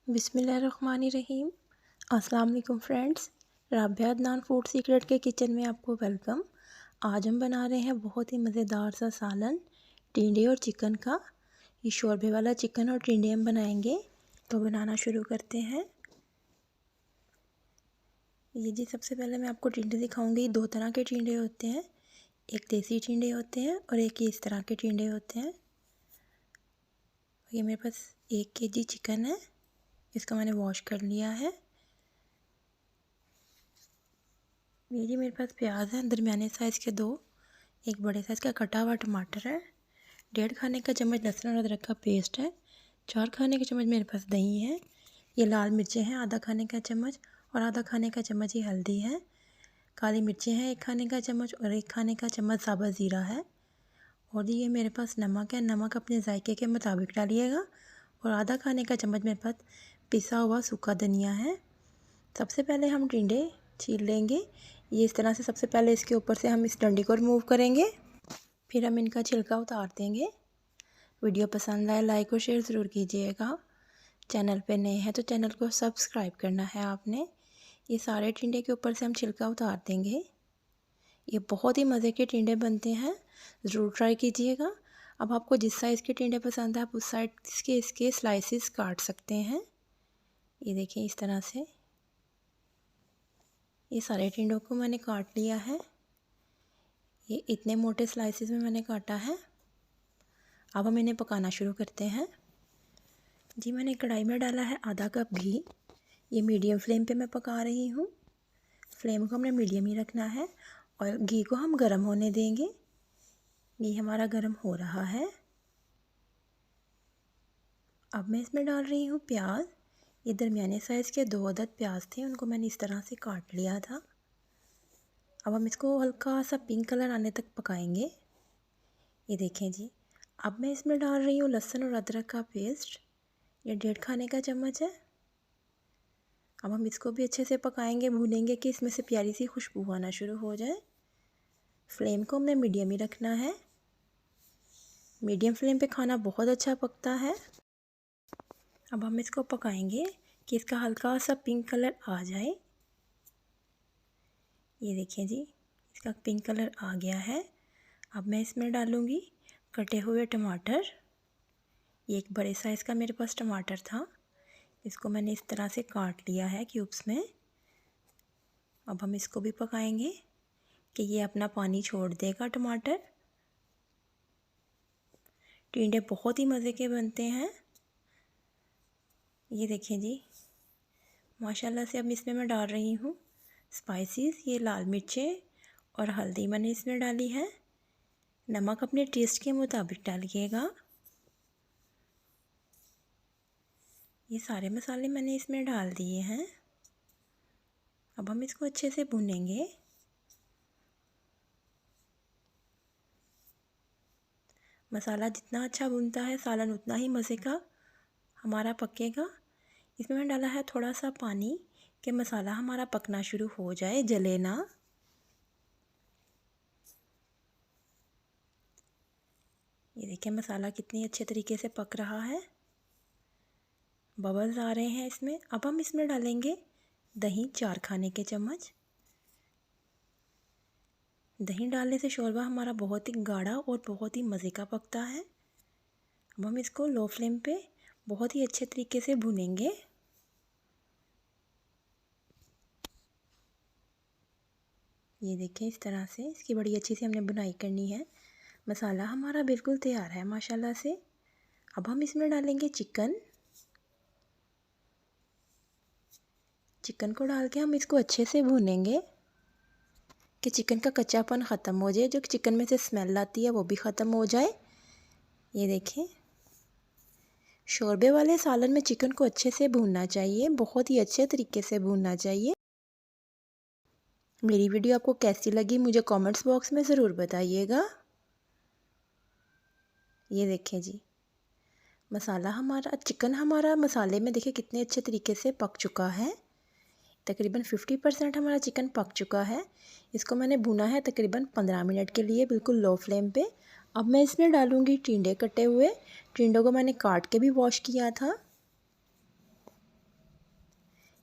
बिस्मिल्लाहिर्रहमानिर्रहीम। अस्सलाम वालेकुम friends, Rabia Adnan food secret के किचन में आपको वेलकम। आज हम बना रहे हैं बहुत ही मज़ेदार सा सालन टिंडे और चिकन का। ये शोरबे वाला चिकन और टिंडे हम बनाएंगे, तो बनाना शुरू करते हैं। ये जी सबसे पहले मैं आपको टिंडे दिखाऊंगी। दो तरह के टिंडे होते हैं, एक देसी टिंडे होते हैं और एक इस तरह के टिंडे होते हैं। ये मेरे पास 1 केजी चिकन है, इसका मैंने वॉश कर लिया है। ये जी मेरे पास प्याज है दरमियाने साइज़ के 2, एक बड़े साइज़ का कटा हुआ टमाटर है, 1.5 खाने का चम्मच लहसुन और अदरक का पेस्ट है, 4 खाने के चम्मच मेरे पास दही है। ये लाल मिर्चें हैं आधा खाने का चम्मच और आधा खाने का चम्मच ही हल्दी है। काली मिर्चें हैं 1 खाने का चम्मच और 1 खाने का चम्मच साबुत ज़ीरा है। और ये मेरे पास नमक है, नमक अपने जायके के मुताबिक डालिएगा। और आधा खाने का चम्मच मेरे पास पिसा हुआ सूखा धनिया है। सबसे पहले हम टिंडे छील लेंगे। ये इस तरह से सबसे पहले इसके ऊपर से हम इस डंडी को रिमूव करेंगे, फिर हम इनका छिलका उतार देंगे। वीडियो पसंद आए लाइक और शेयर ज़रूर कीजिएगा। चैनल पे नए हैं तो चैनल को सब्सक्राइब करना है आपने। ये सारे टिंडे के ऊपर से हम छिलका उतार देंगे। ये बहुत ही मज़े के टिंडे बनते हैं, ज़रूर ट्राई कीजिएगा। अब आपको जिस साइज़ के टिंडे पसंद है आप उस साइज़ के इसके स्लाइसेस काट सकते हैं। ये देखिए इस तरह से ये सारे टिंडों को मैंने काट लिया है। ये इतने मोटे स्लाइसेस में मैंने काटा है। अब हम इन्हें पकाना शुरू करते हैं। जी मैंने कढ़ाई में डाला है आधा कप घी। ये मीडियम फ्लेम पे मैं पका रही हूँ। फ्लेम को हमने मीडियम ही रखना है और घी को हम गर्म होने देंगे। घी हमारा गर्म हो रहा है। अब मैं इसमें डाल रही हूँ प्याज। ये दरमियाने साइज़ के 2 अदद प्याज थे, उनको मैंने इस तरह से काट लिया था। अब हम इसको हल्का सा पिंक कलर आने तक पकाएंगे। ये देखें जी, अब मैं इसमें डाल रही हूँ लहसुन और अदरक का पेस्ट। ये 1.5 खाने का चम्मच है। अब हम इसको भी अच्छे से पकाएंगे, भूनेंगे कि इसमें से प्यारी सी खुशबू आना शुरू हो जाए। फ्लेम को हमने मीडियम ही रखना है। मीडियम फ्लेम पे खाना बहुत अच्छा पकता है। अब हम इसको पकाएंगे कि इसका हल्का सा पिंक कलर आ जाए। ये देखिए जी, इसका पिंक कलर आ गया है। अब मैं इसमें डालूँगी कटे हुए टमाटर। ये एक बड़े साइज़ का मेरे पास टमाटर था, इसको मैंने इस तरह से काट लिया है क्यूब्स में। अब हम इसको भी पकाएंगे कि ये अपना पानी छोड़ देगा टमाटर। टिंडे बहुत ही मज़े के बनते हैं। ये देखें जी, माशाल्लाह से। अब इसमें मैं डाल रही हूँ स्पाइसेस। ये लाल मिर्चें और हल्दी मैंने इसमें डाली है। नमक अपने टेस्ट के मुताबिक डालिएगा। ये सारे मसाले मैंने इसमें डाल दिए हैं। अब हम इसको अच्छे से भूनेंगे। मसाला जितना अच्छा भूनता है सालन उतना ही मज़े का हमारा पकेगा। इसमें मैंने डाला है थोड़ा सा पानी कि मसाला हमारा पकना शुरू हो जाए, जले ना। ये देखिए मसाला कितनी अच्छे तरीके से पक रहा है, बबल्स आ रहे हैं इसमें। अब हम इसमें डालेंगे दही 4 खाने के चम्मच। दही डालने से शोरबा हमारा बहुत ही गाढ़ा और बहुत ही मज़े का पकता है। अब हम इसको लो फ्लेम पे बहुत ही अच्छे तरीके से भूनेंगे। ये देखें इस तरह से इसकी बड़ी अच्छी से हमने बुनाई करनी है। मसाला हमारा बिल्कुल तैयार है माशाल्लाह से। अब हम इसमें डालेंगे चिकन। चिकन को डाल के हम इसको अच्छे से भूनेंगे कि चिकन का कच्चापन ख़त्म हो जाए, जो चिकन में से स्मेल आती है वो भी ख़त्म हो जाए। ये देखें, शोरबे वाले सालन में चिकन को अच्छे से भूनना चाहिए, बहुत ही अच्छे तरीके से भूनना चाहिए। मेरी वीडियो आपको कैसी लगी मुझे कमेंट्स बॉक्स में ज़रूर बताइएगा। ये देखें जी, मसाला हमारा चिकन हमारा मसाले में देखिए कितने अच्छे तरीके से पक चुका है। तकरीबन 50% हमारा चिकन पक चुका है। इसको मैंने भुना है तकरीबन 15 मिनट के लिए, बिल्कुल लो फ्लेम पे। अब मैं इसमें डालूँगी टिंडे कटे हुए। टिंडों को मैंने काट के भी वॉश किया था।